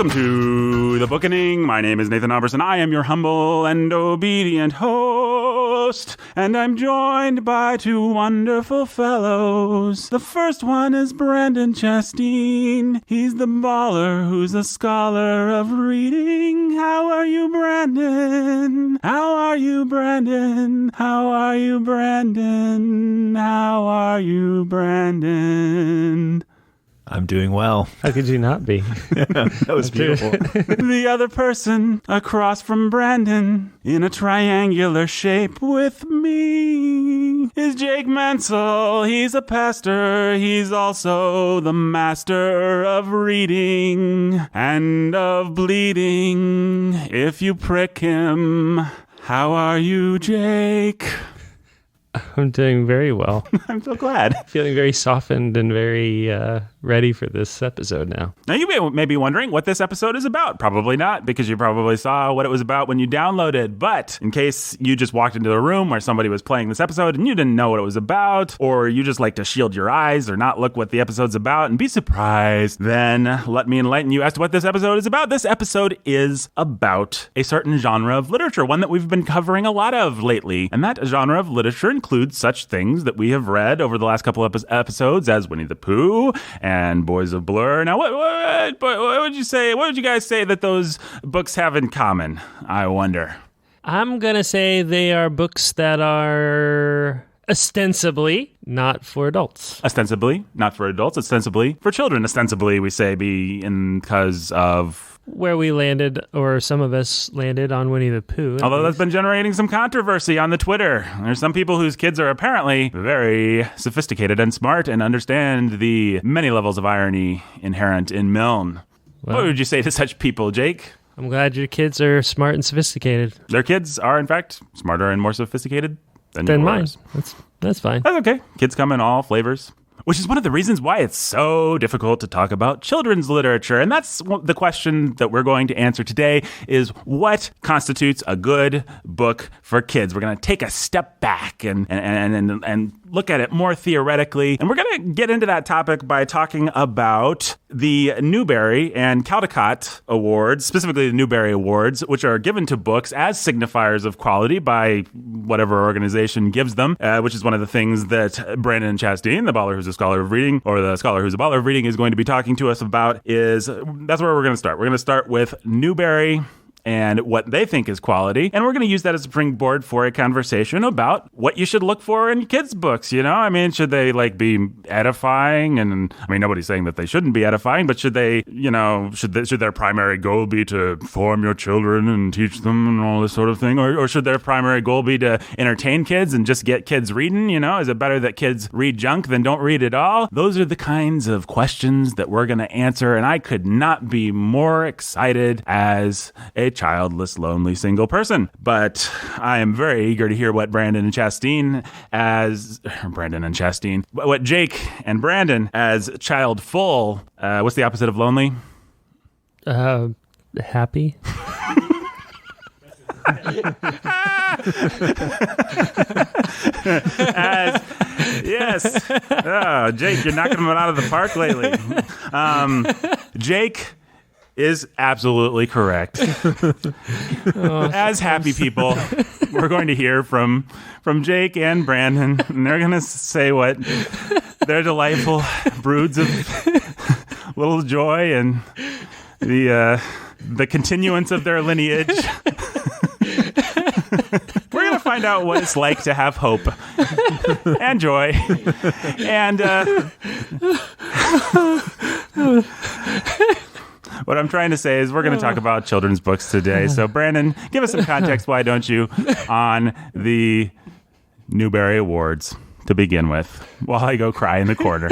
Welcome to the Bookening. My name is Nathan Alberson. I am your humble and obedient host, and I'm joined by two wonderful fellows. The first one is Brandon Chasteen. He's the baller who's a scholar of reading. How are you, Brandon? How are you, Brandon? How are you, Brandon? How are you, Brandon? I'm doing well. How could you not be? That was beautiful. The other person across from Brandon in a triangular shape with me is Jake Mansell. He's a pastor. He's also the master of reading and of bleeding if you prick him. How are you, Jake? I'm doing very well. I'm so glad. Feeling very softened and very ready for this episode now. Now, you may be wondering what this episode is about. Probably not, because you probably saw what it was about when you downloaded. But in case you just walked into a room where somebody was playing this episode and you didn't know what it was about, or you just like to shield your eyes or not look what the episode's about and be surprised, then let me enlighten you as to what this episode is about. This episode is about a certain genre of literature, one that we've been covering a lot of lately. And that genre of literature includes such things that we have read over the last couple of episodes as Winnie the Pooh and Boys of Blur. Now, what would you say? What would you guys say that those books have in common? I wonder. I'm going to say they are books that are ostensibly not for adults. Ostensibly not for adults. Ostensibly for children. Ostensibly, we say because of where we landed, or some of us landed, on Winnie the Pooh. Although that's been generating some controversy on the Twitter. There's some people whose kids are apparently very sophisticated and smart and understand the many levels of irony inherent in Milne. Well, what would you say to such people, Jake? I'm glad your kids are smart and sophisticated. Their kids are, in fact, smarter and more sophisticated than mine. Yours. That's fine. That's okay. Kids come in all flavors. Which is one of the reasons why it's so difficult to talk about children's literature. And that's the question that we're going to answer today is what constitutes a good book for kids? We're going to take a step back and look at it more theoretically. And we're going to get into that topic by talking about the Newbery and Caldecott Awards, specifically the Newbery Awards, which are given to books as signifiers of quality by whatever organization gives them, which is one of the things that Brandon Chasteen, the baller who's a scholar of reading, or the scholar who's a baller of reading, is going to be talking to us about. That's where we're going to start. We're going to start with Newbery and what they think is quality. And we're going to use that as a springboard for a conversation about what you should look for in kids' books, you know? I mean, should they be edifying? And I mean, nobody's saying that they shouldn't be edifying, but should they, should their primary goal be to form your children and teach them and all this sort of thing? Or should their primary goal be to entertain kids and just get kids reading, Is it better that kids read junk than don't read at all? Those are the kinds of questions that we're going to answer, and I could not be more excited as a childless, lonely, single person. But I am very eager to hear what what Jake and Brandon as childful, what's the opposite of lonely? Happy. Yes. Oh, Jake, you're knocking them out of the park lately. Jake is absolutely correct. As happy people, we're going to hear from Jake and Brandon, and they're going to say what their delightful broods of little joy and the continuance of their lineage. We're going to find out what it's like to have hope and joy. And what I'm trying to say is we're going to talk about children's books today. So, Brandon, give us some context, why don't you, on the Newbery Awards to begin with, while I go cry in the corner.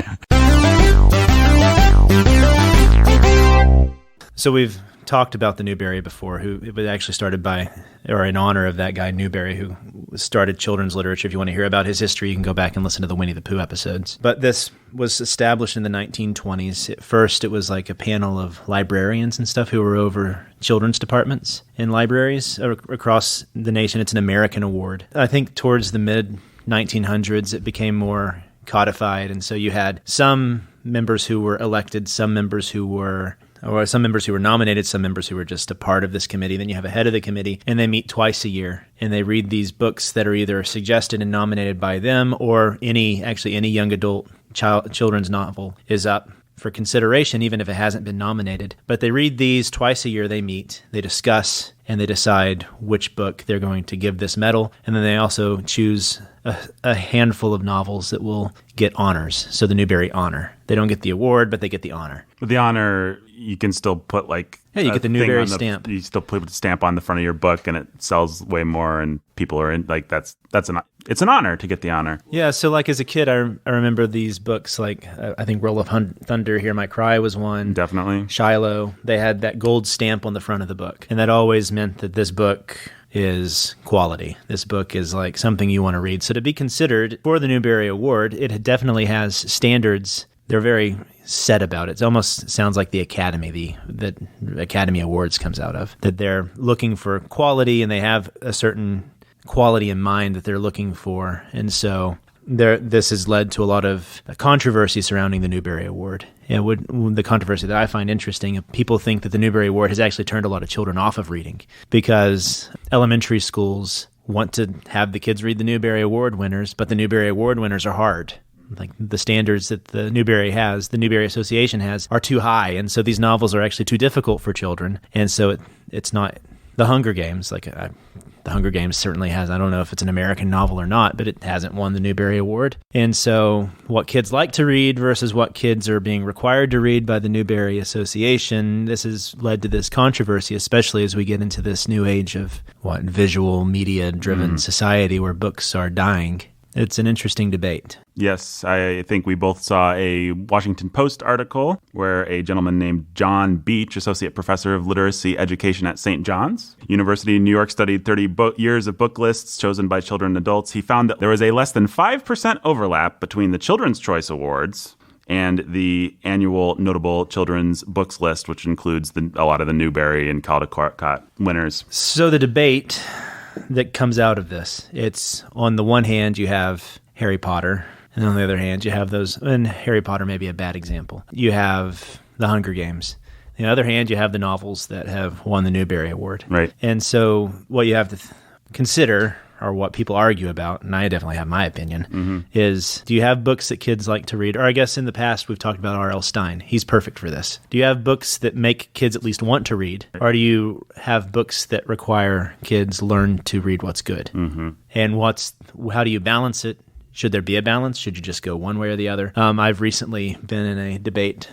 So we've talked about the Newbery before, who it was actually started by, or in honor of that guy Newbery, who started children's literature. If you want to hear about his history, you can go back and listen to the Winnie the Pooh episodes. But this was established in the 1920s. At first, it was like a panel of librarians and stuff who were over children's departments in libraries across the nation. It's an American award. I think towards the mid-1900s, it became more codified, and so you had some members who were elected, some members who were or some members who were nominated, some members who were just a part of this committee. Then you have a head of the committee, and they meet twice a year, and they read these books that are either suggested and nominated by them, or any young adult children's novel is up for consideration, even if it hasn't been nominated. But they read these twice a year, they meet, they discuss, and they decide which book they're going to give this medal. And then they also choose a handful of novels that will get honors. So the Newbery Honor. They don't get the award, but they get the honor. But the honor, you can still put like... Yeah, you get the Newbery stamp. You still put the stamp on the front of your book, and it sells way more, and people are in, like, it's an honor to get the honor. Yeah, so like as a kid, I remember these books, like I think Roll of Thunder, Hear My Cry was one. Definitely. Shiloh. They had that gold stamp on the front of the book. And that always meant that this book is quality. This book is like something you want to read. So to be considered for the Newbery Award, it definitely has standards. They're very set about it. It almost sounds like the Academy, that Academy Awards comes out of, that they're looking for quality and they have a certain quality in mind that they're looking for. And so this has led to a lot of controversy surrounding the Newbery Award. And the controversy that I find interesting, people think that the Newbery Award has actually turned a lot of children off of reading because elementary schools want to have the kids read the Newbery Award winners, but the Newbery Award winners are hard. Like the standards that the Newbery Association has, are too high. And so these novels are actually too difficult for children. And so it's not the Hunger Games. The Hunger Games certainly has, I don't know if it's an American novel or not, but it hasn't won the Newbery Award. And so what kids like to read versus what kids are being required to read by the Newbery Association, this has led to this controversy, especially as we get into this new age of visual media-driven society where books are dying. It's an interesting debate. Yes, I think we both saw a Washington Post article where a gentleman named John Beach, Associate Professor of Literacy Education at St. John's University in New York, studied 30 years of book lists chosen by children and adults. He found that there was a less than 5% overlap between the Children's Choice Awards and the annual Notable Children's Books list, which includes a lot of the Newbery and Caldecott winners. So the debate that comes out of this, it's on the one hand you have Harry Potter, and on the other hand you have those, and Harry Potter may be a bad example, you have the Hunger Games. On the other hand you have the novels that have won the Newbery Award. Right. And so what you have to consider, or what people argue about, and I definitely have my opinion, is do you have books that kids like to read? Or I guess in the past we've talked about R.L. Stine. He's perfect for this. Do you have books that make kids at least want to read? Or do you have books that require kids learn to read what's good? And how do you balance it? Should there be a balance? Should you just go one way or the other? I've recently been in a debate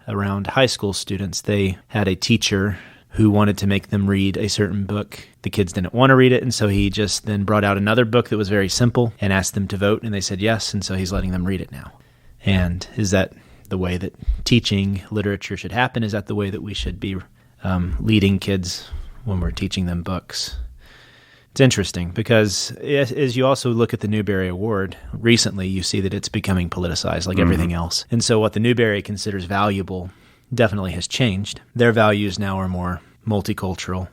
around high school students. They had a teacher who wanted to make them read a certain book. The kids didn't want to read it, and so he just then brought out another book that was very simple and asked them to vote, and they said yes, and so he's letting them read it now. And is that the way that teaching literature should happen? Is that the way that we should be leading kids when we're teaching them books? It's interesting because as you also look at the Newbery Award, recently you see that it's becoming politicized like everything else. And so what the Newbery considers valuable definitely has changed. Their values now are more multicultural.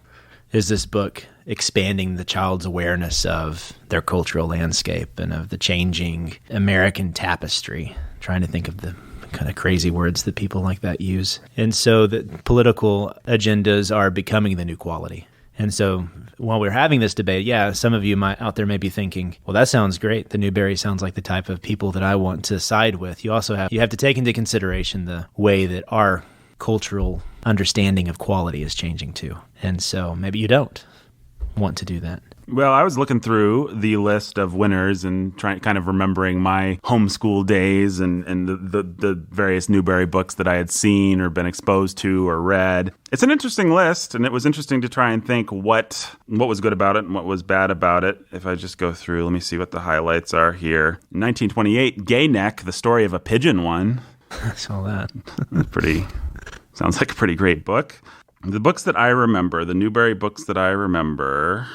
Is this book expanding the child's awareness of their cultural landscape and of the changing American tapestry? Trying to think of the kind of crazy words that people like that use. And so the political agendas are becoming the new quality. And so while we're having this debate, some of you out there may be thinking, well, that sounds great. The Newbery sounds like the type of people that I want to side with. You also have to take into consideration the way that our cultural understanding of quality is changing too. And so maybe you don't want to do that. Well, I was looking through the list of winners and kind of remembering my homeschool days and the various Newbery books that I had seen or been exposed to or read. It's an interesting list, and it was interesting to try and think what was good about it and what was bad about it. If I just go through, let me see what the highlights are here. In 1928, Gay Neck, The Story of a Pigeon won. I saw that. Sounds like a pretty great book. The books that I remember, the Newbery books that I remember,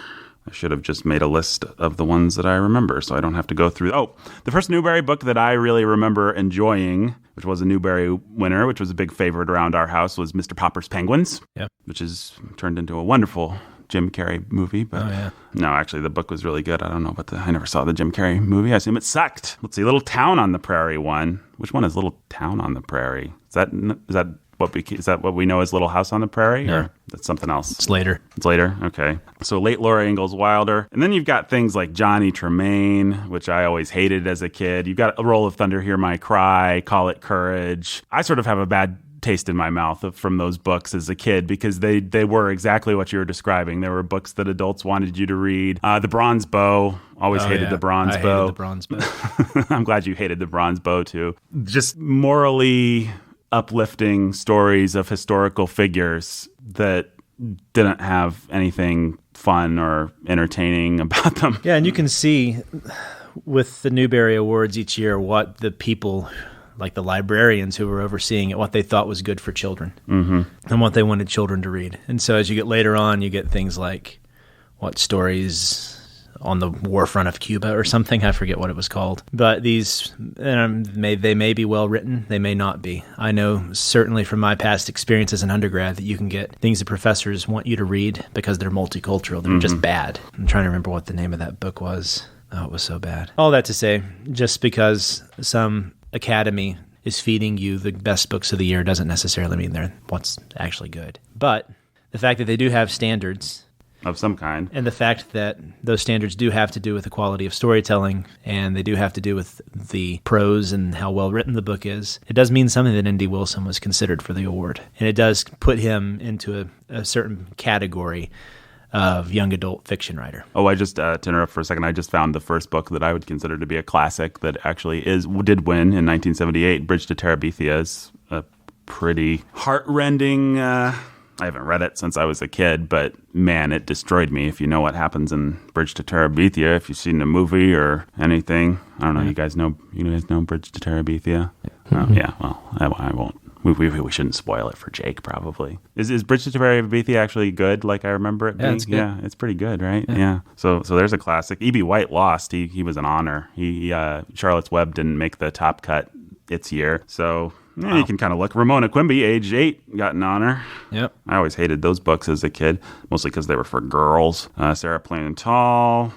I should have just made a list of the ones that I remember so I don't have to go through. Oh, the first Newbery book that I really remember enjoying, which was a Newbery winner, which was a big favorite around our house, was Mr. Popper's Penguins, which is turned into a wonderful Jim Carrey movie. But no, actually, the book was really good. I don't know, but I never saw the Jim Carrey movie. I assume it sucked. Let's see, Little Town on the Prairie won. Which one is Little Town on the Prairie? Is that is that what we know as Little House on the Prairie? No. Or that's something else? It's later. It's later? Okay. So late Laura Ingalls Wilder. And then you've got things like Johnny Tremaine, which I always hated as a kid. You've got A Roll of Thunder, Hear My Cry, Call It Courage. I sort of have a bad taste in my mouth from those books as a kid because they were exactly what you were describing. They were books that adults wanted you to read. The Bronze Bow. Always hated The Bronze Bow. Hated The Bronze Bow. I'm glad you hated The Bronze Bow too. Just morally uplifting stories of historical figures that didn't have anything fun or entertaining about them. Yeah, and you can see with the Newbery Awards each year what the people, like the librarians who were overseeing it, what they thought was good for children and what they wanted children to read. And so as you get later on, you get things like what stories on the war front of Cuba or something. I forget what it was called. But these, they may be well written. They may not be. I know certainly from my past experience as an undergrad that you can get things that professors want you to read because they're multicultural. They're just bad. I'm trying to remember what the name of that book was. Oh, it was so bad. All that to say, just because some academy is feeding you the best books of the year doesn't necessarily mean they're what's actually good. But the fact that they do have standards of some kind, and the fact that those standards do have to do with the quality of storytelling, and they do have to do with the prose and how well written the book is, it does mean something that N.D. Wilson was considered for the award. And it does put him into a certain category of young adult fiction writer. Oh, I just, to interrupt for a second, I just found the first book that I would consider to be a classic that actually did win in 1978. Bridge to Terabithia is a pretty heart-rending, I haven't read it since I was a kid, but man, it destroyed me. If you know what happens in Bridge to Terabithia, if you've seen the movie or anything. I don't know, you guys know Bridge to Terabithia? Oh, yeah, well, I won't. We shouldn't spoil it for Jake, probably. Is Bridge to Terabithia actually good, like I remember it being? It's good. Yeah, it's pretty good, right? Yeah. So there's a classic. E.B. White lost. He was an honor. Charlotte's Web didn't make the top cut its year. So you can kind of look. Ramona Quimby, age 8, got an honor. Yep. I always hated those books as a kid, mostly because they were for girls. Sarah Plain and Tall.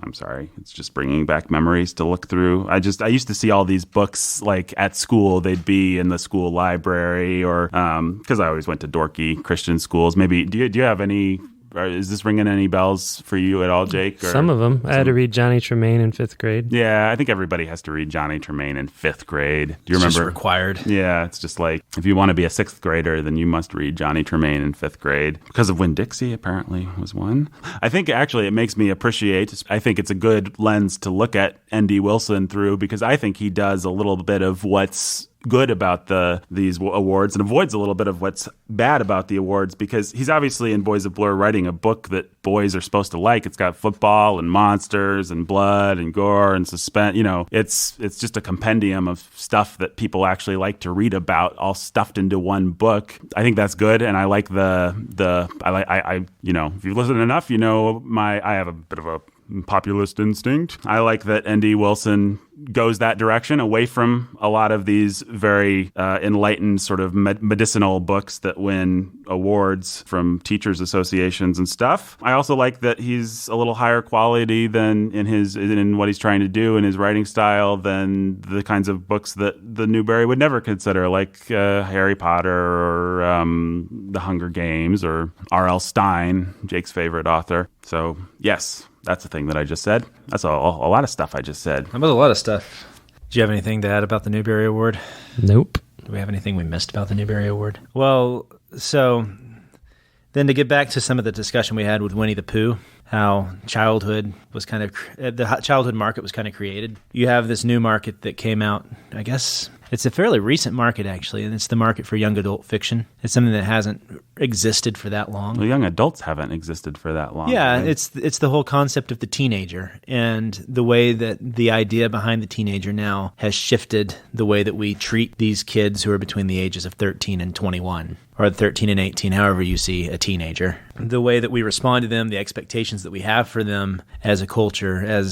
I'm sorry. It's just bringing back memories to look through. I used to see all these books like at school. They'd be in the school library or because I always went to dorky Christian schools. Maybe do you have any? Is this ringing any bells for you at all, Jake? Some of them. I had to read Johnny Tremaine in 5th grade. Yeah, I think everybody has to read Johnny Tremaine in 5th grade. Do you remember? It's just required. Yeah, it's just like if you want to be a 6th grader, then you must read Johnny Tremaine in 5th grade. Because of Winn-Dixie, apparently, was one. I think actually it makes me appreciate, I think it's a good lens to look at N.D. Wilson through because I think he does a little bit of what's good about these awards and avoids a little bit of what's bad about the awards because he's obviously in Boys of Blur writing a book that boys are supposed to like. It's got football and monsters and blood and gore and suspense. You know, it's just a compendium of stuff that people actually like to read about, all stuffed into one book. I think that's good, and I like I you know, if you've listened enough, you know I have a bit of a populist instinct. I like that N.D. Wilson goes that direction away from a lot of these very enlightened sort of medicinal books that win awards from teachers associations and stuff. I also like that he's a little higher quality than in what he's trying to do in his writing style than the kinds of books that the Newbery would never consider, like Harry Potter or The Hunger Games or R.L. Stein, Jake's favorite author. So yes, that's the thing that I just said. That's a lot of stuff I just said. That was a lot of stuff. Do you have anything to add about the Newbery Award? Nope. Do we have anything we missed about the Newbery Award? Well, so then to get back to some of the discussion we had with Winnie the Pooh, how childhood was kind of, the childhood market was kind of created. You have this new market that came out, I guess, it's a fairly recent market, actually, and it's the market for young adult fiction. It's something that hasn't existed for that long. Well, young adults haven't existed for that long. Yeah, right? it's the whole concept of the teenager and the way that the idea behind the teenager now has shifted the way that we treat these kids who are between the ages of 13 and 21, or 13 and 18, however you see a teenager. The way that we respond to them, the expectations that we have for them as a culture, I'm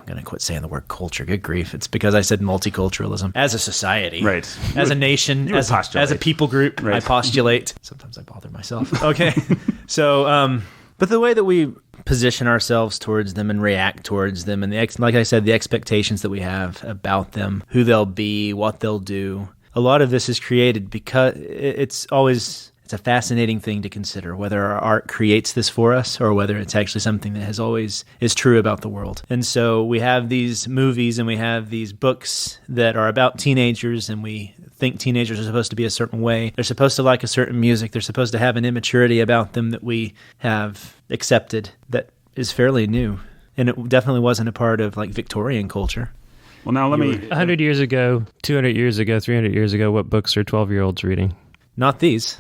going to quit saying the word culture, good grief. It's because I said multiculturalism. As a society. Right. As a nation, as a people group, right. I postulate. Sometimes I bother myself. Okay. So, but the way that we position ourselves towards them and react towards them, and like I said, the expectations that we have about them, who they'll be, what they'll do, a lot of this is created because it's a fascinating thing to consider whether our art creates this for us or whether it's actually something that has always is true about the world. And so we have these movies and we have these books that are about teenagers, and we think teenagers are supposed to be a certain way. They're supposed to like a certain music. They're supposed to have an immaturity about them that we have accepted that is fairly new. And it definitely wasn't a part of like Victorian culture. Well, now let me... 100 years ago, 200 years ago, 300 years ago, what books are 12-year-olds reading? Not these.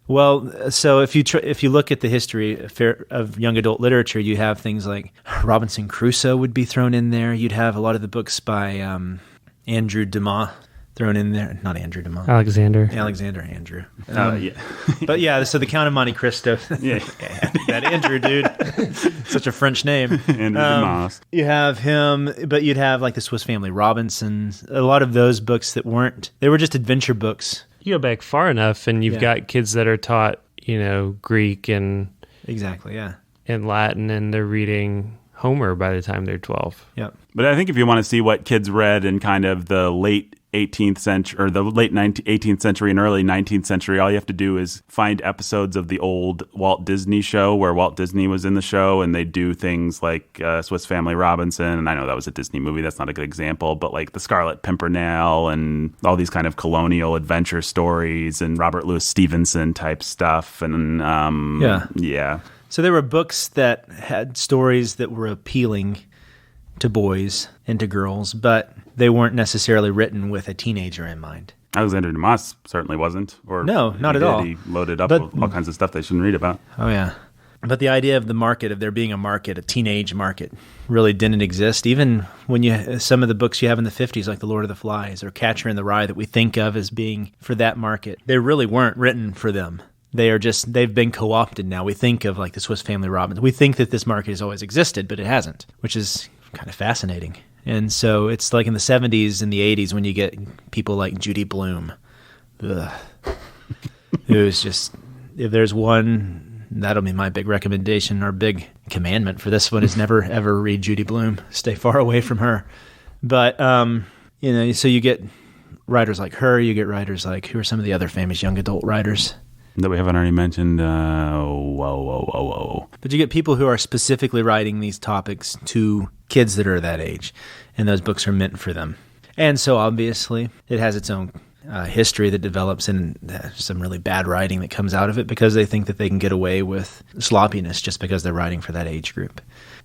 Well, so if you look at the history of young adult literature, you have things like Robinson Crusoe would be thrown in there. You'd have a lot of the books by Andrew Dumas thrown in there. Not Andrew Dumas. Alexander Andrew. yeah. But yeah, so the Count of Monte Cristo. Yeah. That Andrew, dude. Such a French name. Andrew Dumas. You have him, but you'd have like the Swiss Family Robinson. A lot of those books they were just adventure books. You go back far enough, and you've got kids that are taught, Greek and exactly, yeah, and Latin, and they're reading Homer by the time they're 12. Yep. But I think if you want to see what kids read in kind of the late 18th century or the late 18th century and early 19th century, all you have to do is find episodes of the old Walt Disney show where Walt Disney was in the show, and they do things like Swiss Family Robinson, and I know that was a Disney movie, that's not a good example, but like the Scarlet Pimpernel and all these kind of colonial adventure stories and Robert Louis Stevenson type stuff. And yeah. So there were books that had stories that were appealing to boys and to girls, but they weren't necessarily written with a teenager in mind. Alexander Dumas certainly wasn't. Or no, not at all. He loaded up with all kinds of stuff they shouldn't read about. Oh, yeah. But the idea of the market, of there being a market, a teenage market, really didn't exist. Even when some of the books you have in the 50s, like The Lord of the Flies or Catcher in the Rye, that we think of as being for that market, they really weren't written for them. They've been co-opted now. We think of like the Swiss Family Robinson. We think that this market has always existed, but it hasn't, which is kind of fascinating. And so it's like in the 70s and the 80s when you get people like Judy Blume. Ugh. It was just, if there's one, that'll be my big recommendation or big commandment for this one is never, ever read Judy Blume. Stay far away from her. But, so you get writers like her, you get writers like, who are some of the other famous young adult writers? That we haven't already mentioned. But you get people who are specifically writing these topics to kids that are that age, and those books are meant for them. And so obviously it has its own history that develops, and some really bad writing that comes out of it because they think that they can get away with sloppiness just because they're writing for that age group.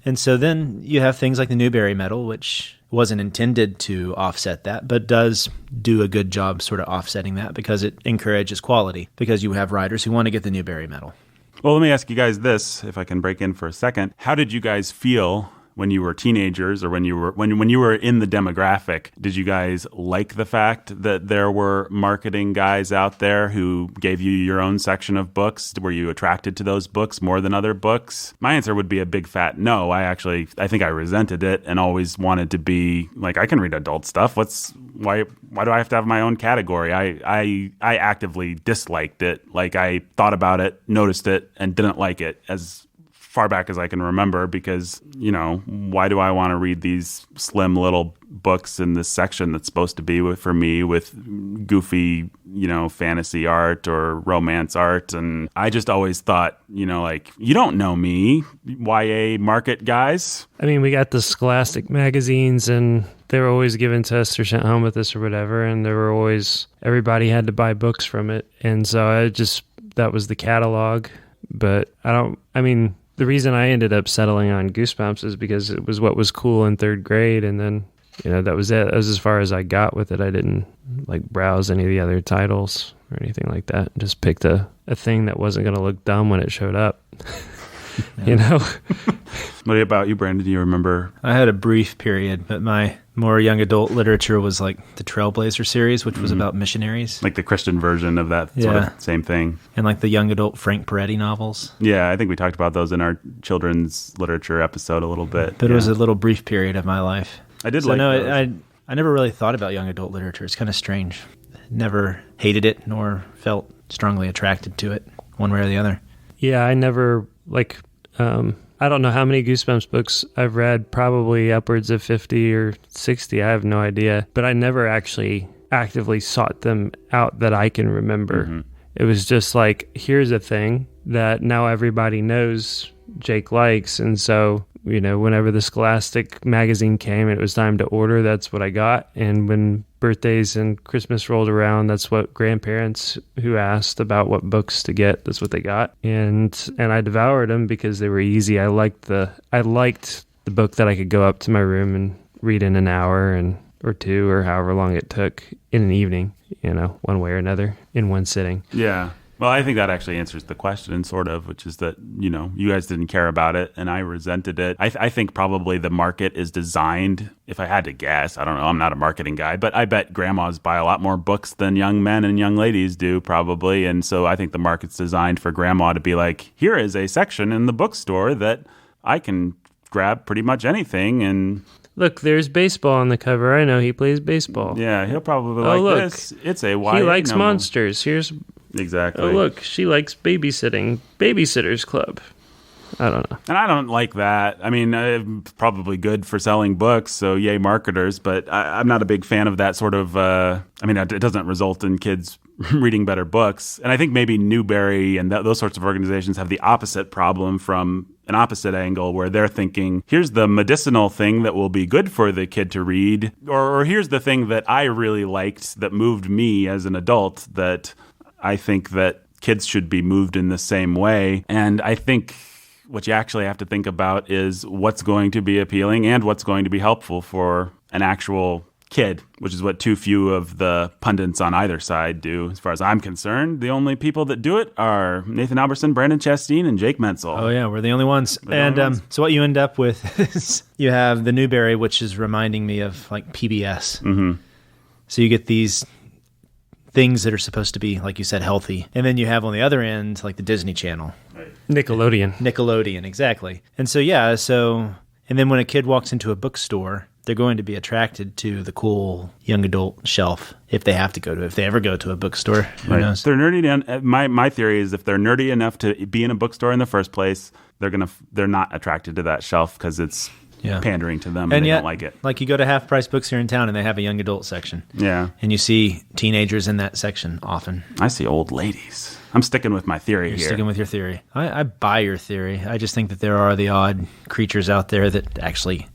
And so then you have things like the Newbery Medal, which wasn't intended to offset that, but does do a good job sort of offsetting that because it encourages quality, because you have writers who want to get the Newbery Medal. Well, let me ask you guys this, if I can break in for a second. How did you guys feel when you were teenagers, or when you were in the demographic? Did you guys like the fact that there were marketing guys out there who gave you your own section of books? Were you attracted to those books more than other books? My answer would be a big fat no. I think I resented it and always wanted to be like, I can read adult stuff. Why do I have to have my own category? I actively disliked it. Like, I thought about it, noticed it, and didn't like it as far back as I can remember, because, why do I want to read these slim little books in this section that's supposed to be for me with goofy, fantasy art or romance art? And I just always thought, you don't know me, YA market guys. I mean, we got the Scholastic magazines, and they were always given to us or sent home with us or whatever, and everybody had to buy books from it. And so that was the catalog. But the reason I ended up settling on Goosebumps is because it was what was cool in third grade, and then, that was it. That was as far as I got with it. I didn't browse any of the other titles or anything like that. Just picked a thing that wasn't going to look dumb when it showed up. What about you, Brandon? Do you remember? I had a brief period, but my more young adult literature was like the Trailblazer series, which was about missionaries. Like the Christian version of that sort of same thing. And like the young adult Frank Peretti novels. Yeah, I think we talked about those in our children's literature episode a little bit. But it was a little brief period of my life. I did like those. I never really thought about young adult literature. It's kind of strange. Never hated it nor felt strongly attracted to it one way or the other. Yeah, I never, I don't know how many Goosebumps books I've read, probably upwards of 50 or 60. I have no idea. But I actively sought them out that I can remember. Mm-hmm. It was just like, here's a thing that now everybody knows Jake likes. And so, whenever the Scholastic magazine came and it was time to order, that's what I got. And when birthdays and Christmas rolled around, that's what grandparents who asked about what books to get, that's what they got. And I devoured them because they were easy. I liked the book that I could go up to my room and read in an hour or two or however long it took in an evening, one way or another in one sitting. Yeah. Well, I think that actually answers the question, sort of, which is that, you guys didn't care about it and I resented it. I think probably the market is designed, if I had to guess, I don't know, I'm not a marketing guy, but I bet grandmas buy a lot more books than young men and young ladies do probably. And so I think the market's designed for grandma to be like, here is a section in the bookstore that I can grab pretty much anything. And look, there's baseball on the cover. I know he plays baseball. yeah, he'll probably this. It's a YA. He likes monsters. Here's exactly. Oh, look, she likes babysitting. Babysitters Club. I don't know. And I don't like that. I mean, probably good for selling books, so yay marketers, but I'm not a big fan of that sort of, it doesn't result in kids reading better books. And I think maybe Newbery and those sorts of organizations have the opposite problem from an opposite angle where they're thinking, here's the medicinal thing that will be good for the kid to read, or here's the thing that I really liked that moved me as an adult that I think that kids should be moved in the same way. And I think what you actually have to think about is what's going to be appealing and what's going to be helpful for an actual kid, which is what too few of the pundits on either side do. As far as I'm concerned, the only people that do it are Nathan Alberson, Brandon Chastain, and Jake Menzel. Oh, yeah, we're the only ones. So what you end up with is you have the Newbery, which is reminding me of like PBS. Mm-hmm. So you get these things that are supposed to be, like you said, healthy. And then you have on the other end, like the Disney Channel. Nickelodeon, exactly. And so, and then when a kid walks into a bookstore, they're going to be attracted to the cool young adult shelf if they have to go to it. If they ever go to a bookstore, who knows? They're nerdy. My theory is if they're nerdy enough to be in a bookstore in the first place, they're not attracted to that shelf because it's pandering to them and they don't like it. Like you go to Half Price Books here in town and they have a young adult section. Yeah. And you see teenagers in that section often. I see old ladies. I'm sticking with my theory here. You're sticking with your theory. I buy your theory. I just think that there are the odd creatures out there that actually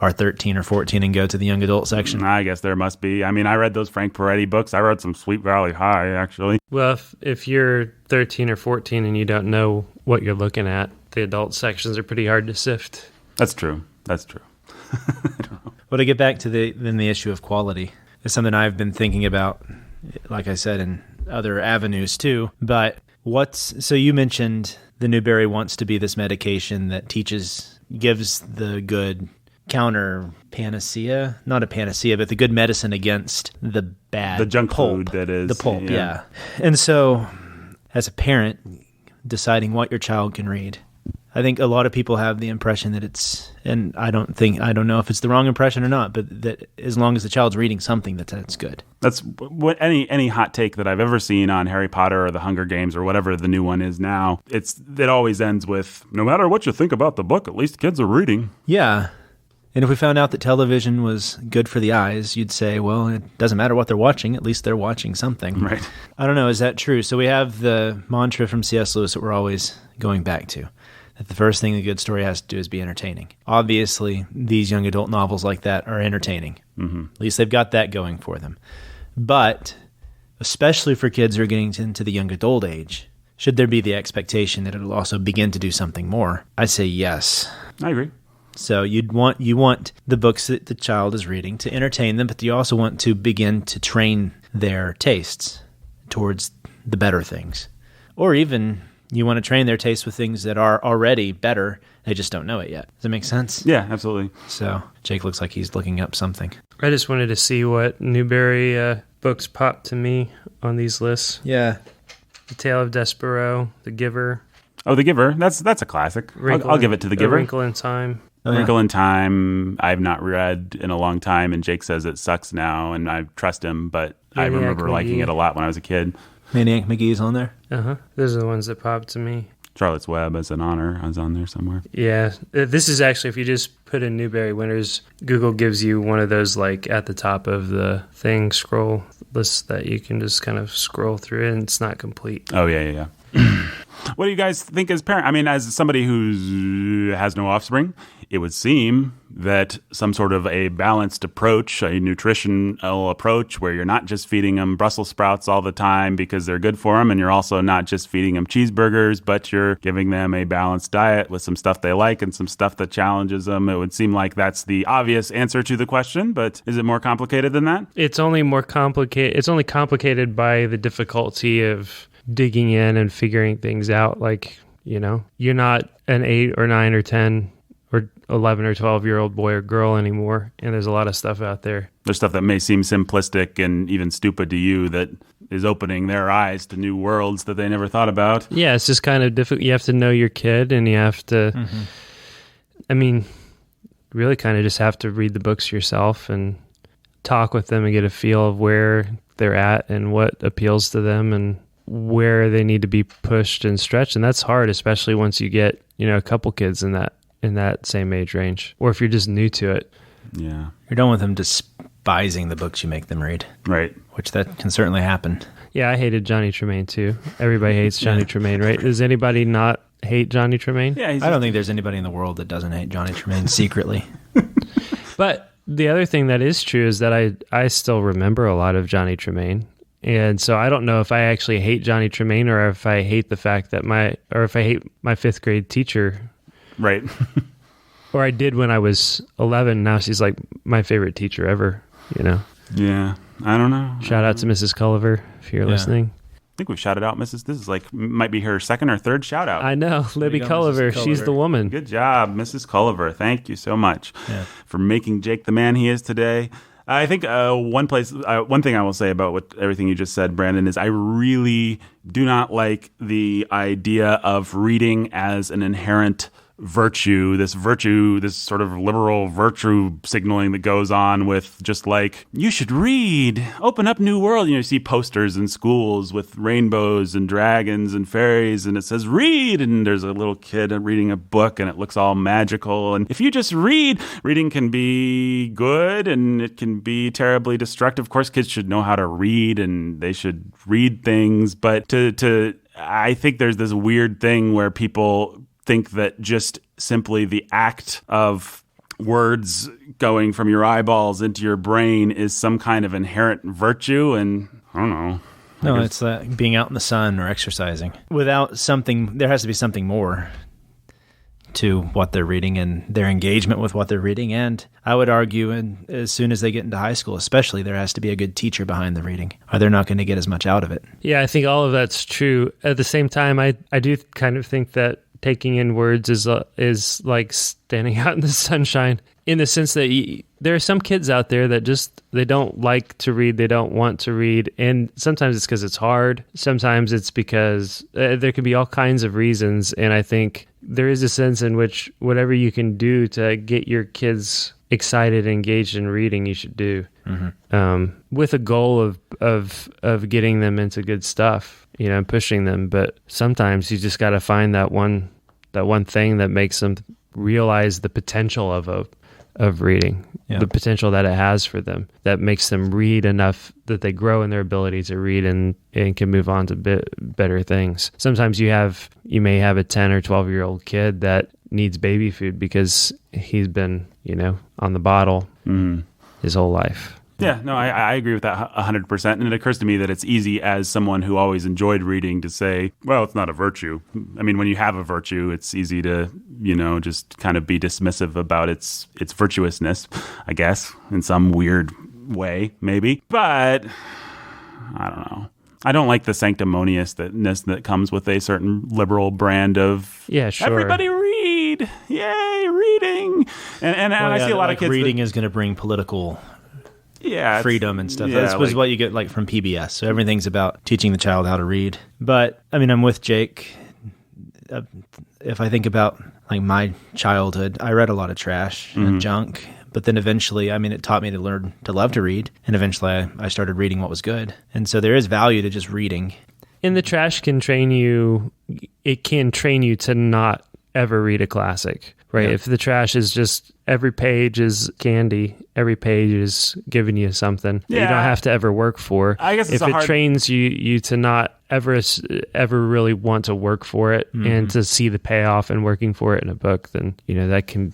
are 13 or 14 and go to the young adult section. I guess there must be. I mean, I read those Frank Peretti books. I read some Sweet Valley High, actually. Well, if you're 13 or 14 and you don't know what you're looking at, the adult sections are pretty hard to sift. That's true. I don't know. Well, to get back to the issue of quality, it's something I've been thinking about, like I said, in other avenues too. But so you mentioned the Newbery wants to be this medication that gives the good counter panacea, not a panacea, but the good medicine against the bad, the junk pulp, food that is the pulp. Yeah. And so, as a parent, deciding what your child can read, I think a lot of people have the impression that it's, and I don't know if it's the wrong impression or not, but that as long as the child's reading something, that's good. That's what any hot take that I've ever seen on Harry Potter or the Hunger Games or whatever the new one is now. It always ends with, no matter what you think about the book, at least kids are reading. Yeah. And if we found out that television was good for the eyes, you'd say, well, it doesn't matter what they're watching. At least they're watching something. Right. I don't know. Is that true? So we have the mantra from C.S. Lewis that we're always going back to, that the first thing a good story has to do is be entertaining. Obviously, these young adult novels like that are entertaining. Mm-hmm. At least they've got that going for them. But especially for kids who are getting into the young adult age, should there be the expectation that it'll also begin to do something more? I say yes. I agree. So you want the books that the child is reading to entertain them, but you also want to begin to train their tastes towards the better things. Or even you want to train their tastes with things that are already better. They just don't know it yet. Does that make sense? Yeah, absolutely. So Jake looks like he's looking up something. I just wanted to see what Newbery books popped to me on these lists. Yeah. The Tale of Despereaux, The Giver. Oh, The Giver. That's a classic. I'll give it to The Giver. A Wrinkle in Time. Oh, yeah. Wrinkle in Time, I've not read in a long time, and Jake says it sucks now, and I trust him, but I remember liking it a lot when I was a kid. Maniac McGee's on there. Uh-huh. Those are the ones that popped to me. Charlotte's Web as an honor. I was on there somewhere. Yeah. This is actually, if you just put in Newbery Winners, Google gives you one of those, like, at the top of the thing, scroll lists that you can just kind of scroll through, and it's not complete. Oh, yeah. What do you guys think as parents? I mean, as somebody who has no offspring, it would seem that some sort of a balanced approach, a nutritional approach where you're not just feeding them Brussels sprouts all the time because they're good for them, and you're also not just feeding them cheeseburgers, but you're giving them a balanced diet with some stuff they like and some stuff that challenges them. It would seem like that's the obvious answer to the question, but is it more complicated than that? It's only more complicated. It's only complicated by the difficulty of digging in and figuring things out. Like, you know, you're not an 8 or 9 or 10 or 11 or 12-year-old boy or girl anymore, and there's a lot of stuff out there. There's stuff that may seem simplistic and even stupid to you that is opening their eyes to new worlds that they never thought about. Yeah, it's just kind of difficult. You have to know your kid, and you have to, I mean, really kind of just have to read the books yourself and talk with them and get a feel of where they're at and what appeals to them and where they need to be pushed and stretched. And that's hard, especially once you get, you know, a couple kids in that same age range, or if you're just new to it. Yeah. You don't want them despising the books you make them read. Right. Which that can certainly happen. Yeah, I hated Johnny Tremain too. Everybody hates Johnny Tremain, right? Does anybody not hate Johnny Tremain? Yeah. I don't think there's anybody in the world that doesn't hate Johnny Tremain secretly. But the other thing that is true is that I still remember a lot of Johnny Tremain. And so I don't know if I actually hate Johnny Tremain or if I hate the fact that if I hate my 5th grade teacher. Right. Or I did when I was 11. Now she's like my favorite teacher ever, you know? Yeah. I don't know. Shout out to Mrs. Culliver if you're listening. I think we've shouted out Mrs. This is like, might be her 2nd or 3rd shout out. I know. Libby Culliver. She's the woman. Good job, Mrs. Culliver. Thank you so much for making Jake the man he is today. I think one thing I will say about everything you just said, Brandon, is I really do not like the idea of reading as an inherent virtue, this sort of liberal virtue signaling that goes on with just like, you should read, open up new world. You know, you see posters in schools with rainbows and dragons and fairies, and it says read, and there's a little kid reading a book and it looks all magical. And if you just read, reading can be good and it can be terribly destructive. Of course, kids should know how to read and they should read things, but I think there's this weird thing where people think that just simply the act of words going from your eyeballs into your brain is some kind of inherent virtue, and I don't know. No, it's being out in the sun or exercising. Without something, there has to be something more to what they're reading and their engagement with what they're reading. And I would argue, as soon as they get into high school, especially, there has to be a good teacher behind the reading, or they're not going to get as much out of it. Yeah, I think all of that's true. At the same time, I do kind of think that taking in words is like standing out in the sunshine, in the sense that there are some kids out there that just, they don't like to read, they don't want to read, and sometimes it's because it's hard, sometimes it's because there could be all kinds of reasons, and I think there is a sense in which whatever you can do to get your kids excited, engaged in reading, you should do, with a goal of getting them into good stuff, you know, and pushing them. But sometimes you just got to find that one thing that makes them realize the potential of reading, the potential that it has for them, that makes them read enough that they grow in their ability to read and can move on to better things. Sometimes you may have a 10 or 12-year-old kid that needs baby food because he's been, you know, on the bottle his whole life. Yeah, no, I agree with that 100%. And it occurs to me that it's easy as someone who always enjoyed reading to say, well, it's not a virtue. I mean, when you have a virtue, it's easy to, you know, just kind of be dismissive about its virtuousness, I guess, in some weird way, maybe. But I don't know. I don't like the sanctimoniousness that comes with a certain liberal brand of, everybody read, yay, reading. And I see a lot of kids reading is going to bring political freedom and stuff. That's what you get like from PBS. So everything's about teaching the child how to read. But I mean, I'm with Jake. If I think about like my childhood, I read a lot of trash and junk. But then eventually, I mean, it taught me to learn to love to read. And eventually I started reading what was good. And so there is value to just reading. And the trash can train you. It can train you to not ever read a classic, right? Yeah. If the trash is just every page is candy, every page is giving you something that you don't have to ever work for. I guess it's if it trains you to not ever really want to work for it and to see the payoff and working for it in a book, then that can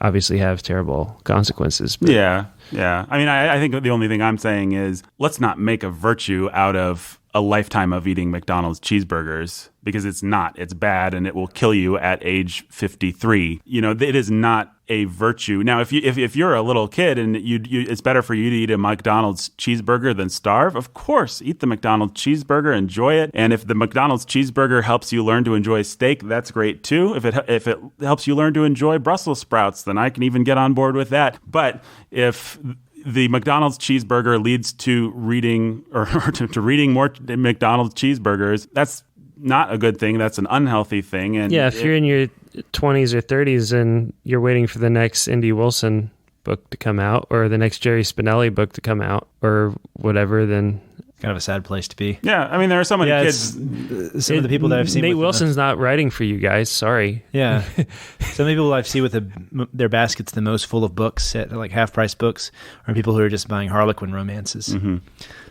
obviously have terrible consequences. But Yeah. I mean, I think the only thing I'm saying is let's not make a virtue out of a lifetime of eating McDonald's cheeseburgers, because it's not. It's bad, and it will kill you at age 53. It is not a virtue. Now, if you're a little kid and it's better for you to eat a McDonald's cheeseburger than starve, of course, eat the McDonald's cheeseburger, enjoy it. And if the McDonald's cheeseburger helps you learn to enjoy steak, that's great too. If it helps you learn to enjoy Brussels sprouts, then I can even get on board with that. But if the McDonald's cheeseburger leads to reading or to reading more McDonald's cheeseburgers, that's not a good thing. That's an unhealthy thing. And if you're in your 20s or 30s and you're waiting for the next Indy Wilson book to come out or the next Jerry Spinelli book to come out or whatever, then kind of a sad place to be. Yeah, I mean, there are so many kids. Some of the people that I've seen. Nate Wilson's not writing for you guys. Sorry. Yeah, some of the people I've seen with their baskets the most full of books at like half-price books are people who are just buying Harlequin romances. Mm-hmm.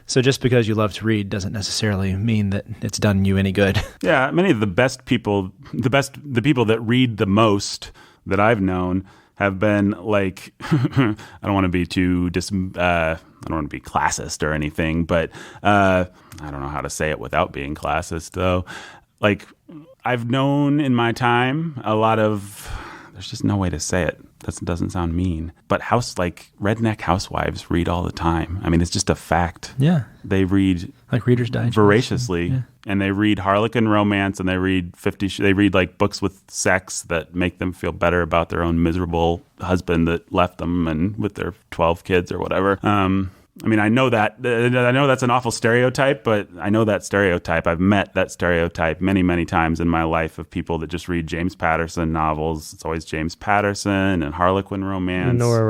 So just because you love to read doesn't necessarily mean that it's done you any good. Yeah, many of the best people, the people that read the most that I've known have been like, I don't want to be too I don't want to be classist or anything, but I don't know how to say it without being classist though. Like, I've known in my time a lot of, there's just no way to say it. That doesn't sound mean, but redneck housewives read all the time. I mean, it's just a fact. Yeah. They read like Reader's Digest voraciously, and they read Harlequin romance, and they read they read like books with sex that make them feel better about their own miserable husband that left them and with their 12 kids or whatever. I mean, I know that's an awful stereotype, but I know that stereotype. I've met that stereotype many, many times in my life of people that just read James Patterson novels. It's always James Patterson and Harlequin romance. Nora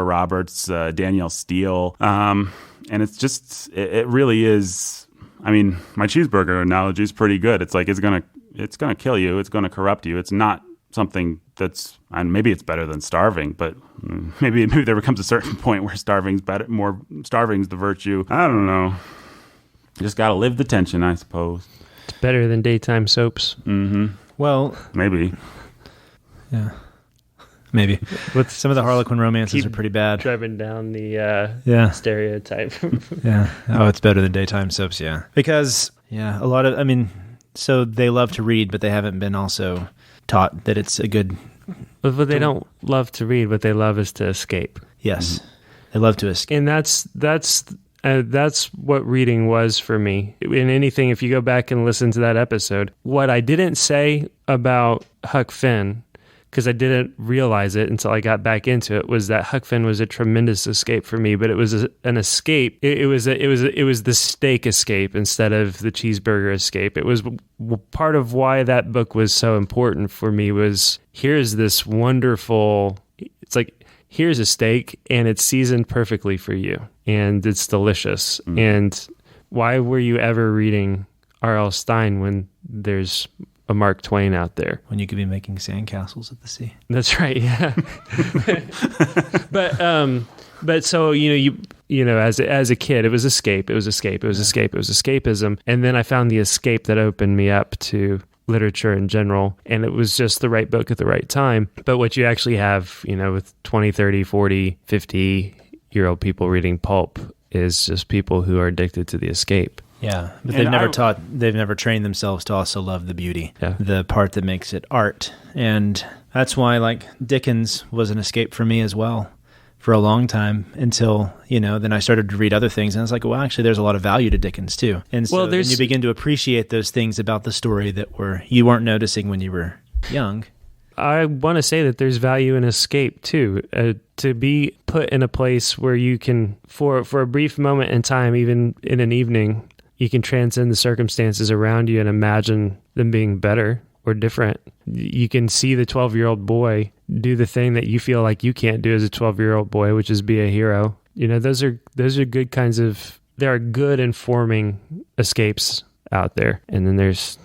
Roberts, Danielle Steele. And it's just, it really is. I mean, my cheeseburger analogy is pretty good. It's like, it's gonna kill you. It's gonna corrupt you. It's not something that's, and maybe it's better than starving, but maybe there becomes a certain point where starving's better. Starving's the virtue. I don't know. You just gotta live the tension, I suppose. It's better than daytime soaps. Mm-hmm. Well, maybe. Yeah. Maybe. Some of the Harlequin romances are pretty bad. Driving down the stereotype. Yeah. Oh, it's better than daytime soaps, yeah. Because, a lot of, so they love to read, but they haven't been also taught that it's a good... But they don't love to read. What they love is to escape. Yes. Mm-hmm. They love to escape. And that's what reading was for me. In anything, if you go back and listen to that episode, what I didn't say about Huck Finn, because I didn't realize it until I got back into it, was that Huck Finn was a tremendous escape for me. But it was an escape. It was the steak escape instead of the cheeseburger escape. It was part of why that book was so important for me. Was here's this wonderful. It's like, here's a steak and it's seasoned perfectly for you and it's delicious. Mm. And why were you ever reading R.L. Stine when there's a Mark Twain out there? When you could be making sandcastles at the sea. That's right. Yeah. But so, as a kid, it was escapism. And then I found the escape that opened me up to literature in general, and it was just the right book at the right time. But what you actually have, with 20, 30, 40, 50-year-old people reading pulp is just people who are addicted to the escape. Yeah, but they've never trained themselves to also love the beauty, the part that makes it art. And that's why, like, Dickens was an escape for me as well for a long time until, then I started to read other things. And I was like, well, actually, there's a lot of value to Dickens too. And so then you begin to appreciate those things about the story that you weren't noticing when you were young. I want to say that there's value in escape too, to be put in a place where you can, for a brief moment in time, even in an evening, you can transcend the circumstances around you and imagine them being better or different. You can see the 12-year-old boy do the thing that you feel like you can't do as a 12-year-old boy, which is be a hero. Those are good kinds of, there are good informing escapes out there. And then there's,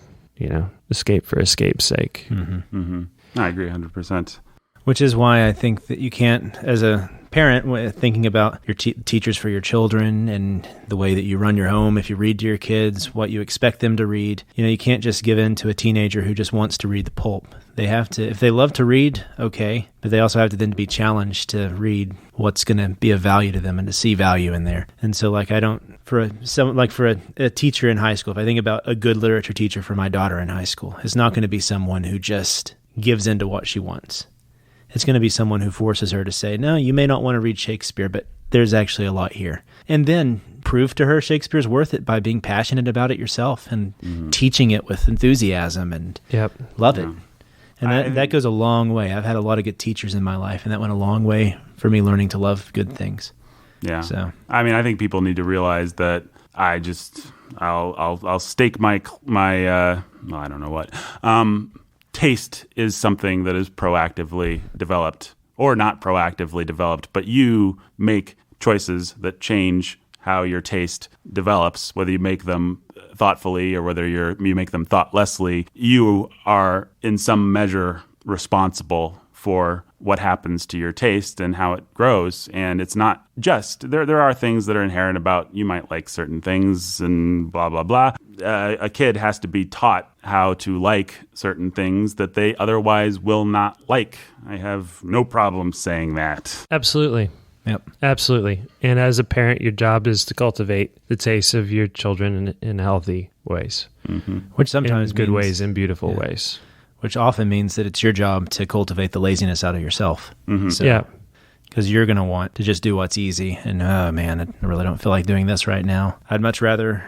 escape for escape's sake. I agree 100%. Which is why I think that you can't, as a parent, thinking about your teachers for your children and the way that you run your home, if you read to your kids, what you expect them to read, you can't just give in to a teenager who just wants to read the pulp. They have to, if they love to read, okay, but they also have to then be challenged to read what's going to be of value to them and to see value in there. And so, for a teacher in high school, if I think about a good literature teacher for my daughter in high school, it's not going to be someone who just gives into what she wants. It's going to be someone who forces her to say, no, you may not want to read Shakespeare, but there's actually a lot here. And then prove to her Shakespeare's worth it by being passionate about it yourself and teaching it with enthusiasm and love it. And that goes a long way. I've had a lot of good teachers in my life, and that went a long way for me learning to love good things. Yeah. So I think people need to realize that I'll stake my I don't know what. Taste is something that is proactively developed or not proactively developed, but you make choices that change how your taste develops, whether you make them thoughtfully or whether you make them thoughtlessly. You are in some measure responsible for what happens to your taste and how it grows. And it's not just, there are things that are inherent about, you might like certain things and blah, blah, blah. A kid has to be taught how to like certain things that they otherwise will not like. I have no problem saying that. Absolutely. Yep. Absolutely. And as a parent, your job is to cultivate the tastes of your children in healthy ways. Which sometimes in good means, ways and beautiful ways. Which often means that it's your job to cultivate the laziness out of yourself. Yeah. Because you're going to want to just do what's easy. And, oh, man, I really don't feel like doing this right now. I'd much rather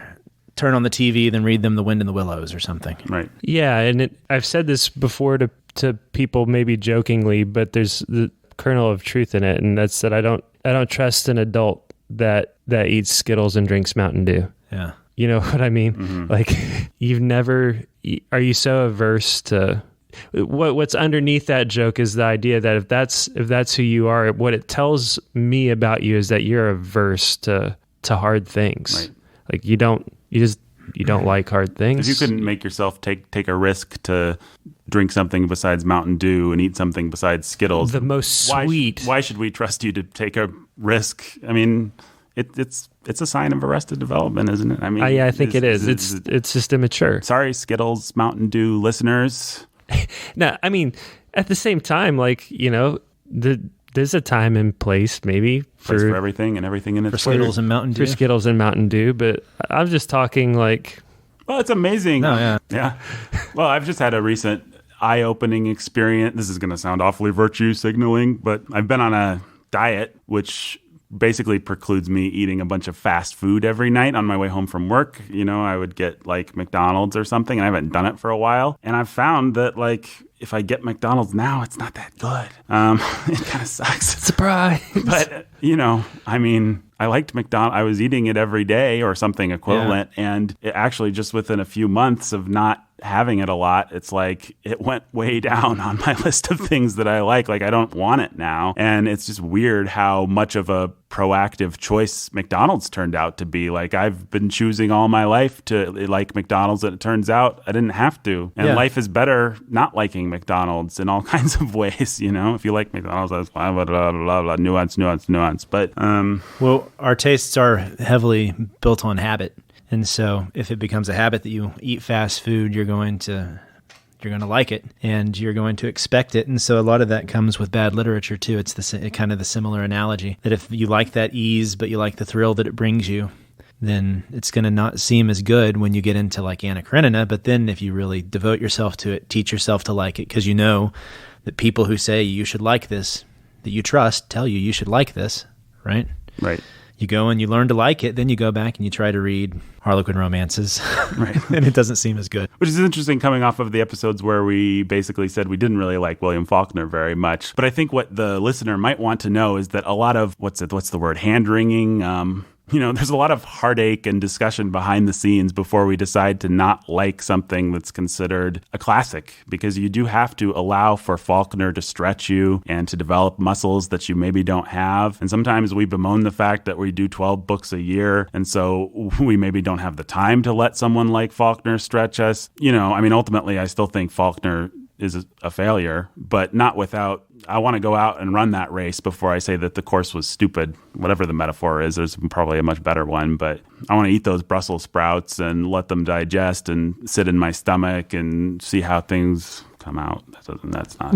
turn on the TV than read them The Wind in the Willows or something. Right. Yeah, and I've said this before to people, maybe jokingly, but there's the kernel of truth in it, and that's that I don't trust an adult that eats Skittles and drinks Mountain Dew. Yeah. You know what I mean? Like, are you so averse to what's underneath that joke is the idea that if that's who you are, what it tells me about you is that you're averse to hard things. Right. Like you don't like hard things. If you couldn't make yourself take a risk to drink something besides Mountain Dew and eat something besides Skittles, the most sweet. Why should we trust you to take a risk? I mean, it's a sign of arrested development, isn't it? I mean, I think it is. It's just immature. Sorry, Skittles, Mountain Dew listeners. No, I mean, at the same time, like, there's a time and place maybe for everything and everything in its for Skittles and Mountain Dew. For Skittles and Mountain Dew, but I'm just talking like. Well, it's amazing. Oh, yeah. Well, I've just had a recent eye-opening experience. This is going to sound awfully virtue signaling, but I've been on a diet which basically precludes me eating a bunch of fast food every night on my way home from work. I would get like McDonald's or something, and I haven't done it for a while. And I've found that like if I get McDonald's now, it's not that good. It kind of sucks. Surprise. But, I mean, I liked McDonald's. I was eating it every day or something equivalent. Yeah. And it actually just within a few months of not having it a lot, it's like it went way down on my list of things that I like. Like I don't want it now. And it's just weird how much of a proactive choice McDonald's turned out to be. Like I've been choosing all my life to like McDonald's, and it turns out I didn't have to. And life is better not liking McDonald's in all kinds of ways. If you like McDonald's, that's fine, blah, blah, blah, blah, nuance. But well, our tastes are heavily built on habit. And so if it becomes a habit that you eat fast food, you're going to like it and you're going to expect it. And so a lot of that comes with bad literature too. It's kind of the similar analogy that if you like that ease, but you like the thrill that it brings you, then it's going to not seem as good when you get into like Anna Karenina. But then if you really devote yourself to it, teach yourself to like it, because you know that people who say you should like this, that you trust, tell you should like this, right? Right. You go and you learn to like it, then you go back and you try to read Harlequin romances, right? And it doesn't seem as good. Which is interesting coming off of the episodes where we basically said we didn't really like William Faulkner very much. But I think what the listener might want to know is that a lot of, what's the word, hand-wringing, there's a lot of heartache and discussion behind the scenes before we decide to not like something that's considered a classic, because you do have to allow for Faulkner to stretch you and to develop muscles that you maybe don't have. And sometimes we bemoan the fact that we do 12 books a year, and so we maybe don't have the time to let someone like Faulkner stretch us. Ultimately, I still think Faulkner is a failure, but not without. I want to go out and run that race before I say that the course was stupid. Whatever the metaphor is, there's probably a much better one, but I want to eat those Brussels sprouts and let them digest and sit in my stomach and see how things come out. That's not.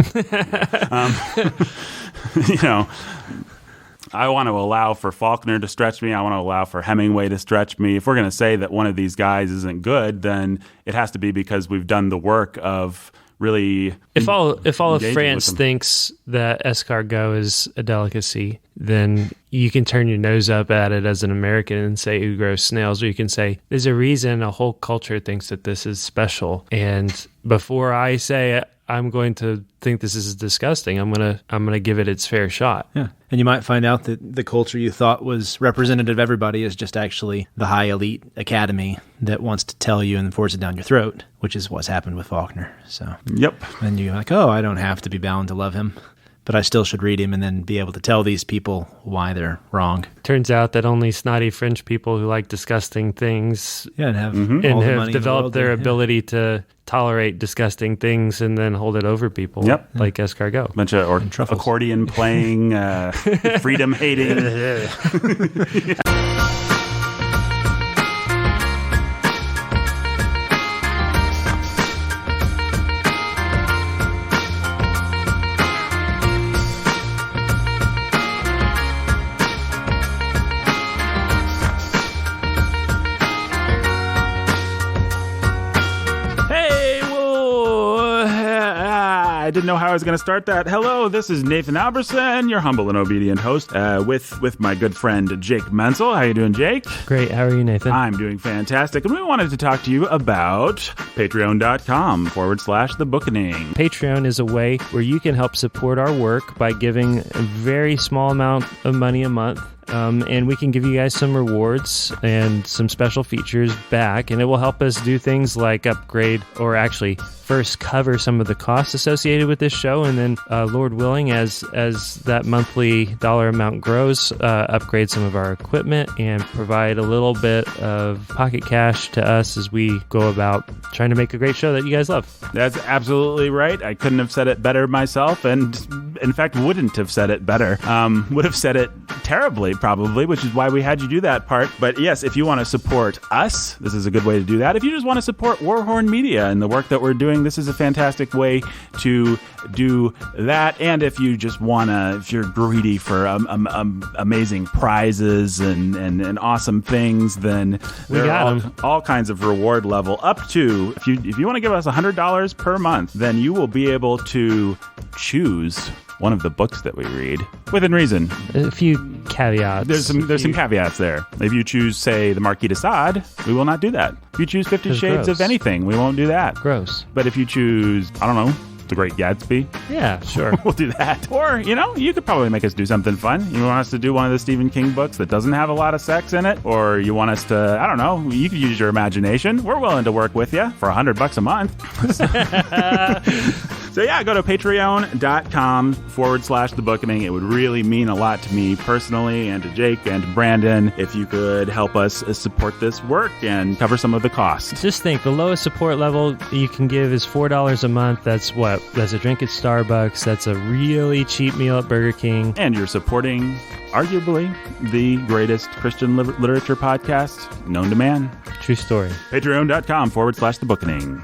I want to allow for Faulkner to stretch me. I want to allow for Hemingway to stretch me. If we're going to say that one of these guys isn't good, then it has to be because we've done the work of really. If all of France thinks that escargot is a delicacy, then you can turn your nose up at it as an American and say who grows snails, or you can say there's a reason a whole culture thinks that this is special. And before I say I'm going to think this is disgusting, I'm gonna give it its fair shot. Yeah. And you might find out that the culture you thought was representative of everybody is just actually the high elite academy that wants to tell you and force it down your throat, which is what's happened with Faulkner. So yep. And you're like, I don't have to be bound to love him, but I still should read him and then be able to tell these people why they're wrong. Turns out that only snotty French people who like disgusting things and have developed their ability to tolerate disgusting things and then hold it over people. Yep. Like escargot. Bunch of accordion playing, freedom hating. I didn't know how I was going to start that. Hello, this is Nathan Alberson, your humble and obedient host, with my good friend Jake Menzel. How you doing, Jake? Great. How are you, Nathan? I'm doing fantastic. And we wanted to talk to you about patreon.com/the Bookening. Patreon is a way where you can help support our work by giving a very small amount of money a month. And we can give you guys some rewards and some special features back, and it will help us do things like upgrade, or actually first cover some of the costs associated with this show, and then Lord willing, as that monthly dollar amount grows, upgrade some of our equipment and provide a little bit of pocket cash to us as we go about trying to make a great show that you guys love. That's absolutely right. I couldn't have said it better myself, and in fact wouldn't have said it better. Would have said it terribly, probably, which is why we had you do that part. But yes, if you want to support us, this is a good way to do that. If you just want to support Warhorn Media and the work that we're doing, this is a fantastic way to do that. And if you just want to, if you're greedy for amazing prizes and awesome things, then there are all kinds of reward level up to, if you want to give us $100 per month, then you will be able to choose one of the books that we read within reason. A few caveats. There's some caveats there. If you choose, say, The Marquis de Sade, we will not do that. If you choose 50 Shades of anything, we won't do that. Gross. But if you choose, I don't know, The Great Gatsby, yeah, sure, we'll do that. Or, you could probably make us do something fun. You want us to do one of the Stephen King books that doesn't have a lot of sex in it? Or you want us to, I don't know, you could use your imagination. We're willing to work with you for $100 a month. So yeah, go to patreon.com/the Bookening. It would really mean a lot to me personally, and to Jake and to Brandon, if you could help us support this work and cover some of the costs. Just think, the lowest support level you can give is $4 a month. That's what? That's a drink at Starbucks. That's a really cheap meal at Burger King. And you're supporting, arguably, the greatest Christian literature podcast known to man. True story. Patreon.com/the Bookening.